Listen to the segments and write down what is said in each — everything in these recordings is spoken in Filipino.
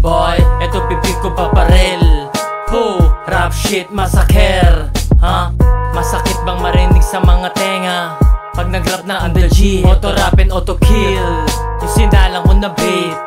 boy, eto bibig ko paparel. Rap shit massacre. Masakit bang marinig sa mga tenga pag nag-rap na under G? Auto rap and auto kill. Yung sinalang ko na beat,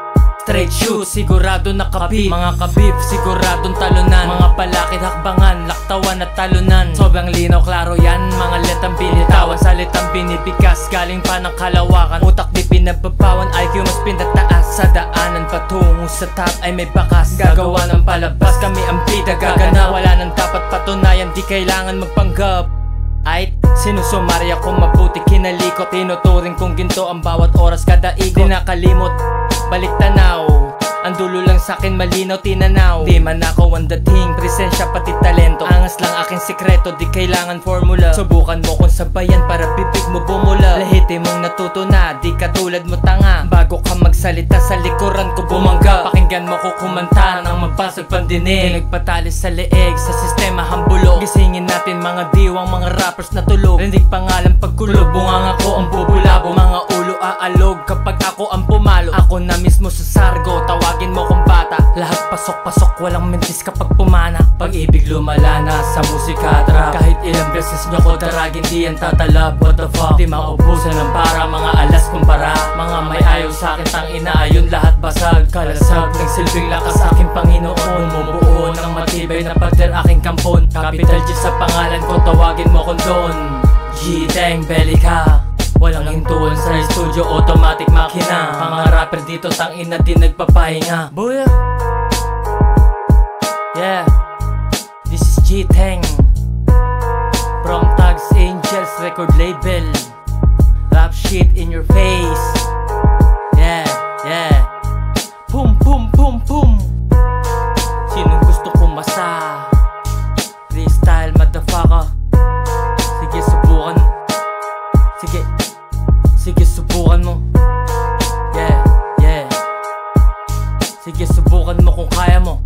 straight shoot, sigurado nakapit. Mga kabib, siguradong talunan. Mga palakid, hakbangan, laktawan at talunan. Sobrang linaw, klaro yan. Mga letang binitawan, salitang binibigas. Galing pa ng kalawakan, utak di pinababawan. IQ mas pinataas, sa daanan patungo sa top ay may bakas. Gagawa ng palabas, kami ang bida gagana. Wala nang dapat patunayan, di kailangan magpanggap. Ay, sinusumarya ko mabuti kinalikot. Tinuturing kong ginto ang bawat oras kada ikot. Di nakalimot, balik tanaw, ang dulo lang sa'kin malinaw tinanaw. Di man ako ang dating, presensya pati talento. Angas lang aking sikreto, di kailangan formula. Subukan mo kung sabayan para bibig mo bumula. Lahiti mong natuto na, di katulad mo tanga. Bago ka magsalita sa likuran ko bumangga. Pakinggan mo ko kumanta ng mabasag pandinig. Di nagpatali sa leeg, sa sistema hambulog. Gisingin natin mga diwang, mga rappers na tulog. Rindig pangalan pagkulog, bungang ako ang bubulabo. Mga ulo aalog kapag ako ang pumalo. Ako na mismo sa sargo, tawagin mo kong bata. Lahat pasok-pasok, walang mentis kapag pumana. Pag-ibig lumala na sa musika trap. Kahit ilang beses nyo ko daragin, di yan tatalab. What the fuck, di maubusan ng para. Mga alas kumpara, mga may ayaw sa'kin, tangina ayon lahat basag. Kalasag, nagsilbing lakas aking Panginoon. Bumubuo ng matibay na pader aking kampon. Capital G sa pangalan ko, tawagin mo kong Don G-Tang Bellica. Walang hintuan sa studio, automatic makina. Mga rapper dito tangina di nagpapahinga. Booyah! Yeah, this is G-Tang from Tags Angels record label. Rap shit in your face. Yeah, yeah. Boom, boom, boom, boom. Sinong gusto kumasa? Freestyle motherfucker. Sige subukan. Sige subukan mo. Yeah, yeah. Sige subukan mo kung kaya mo.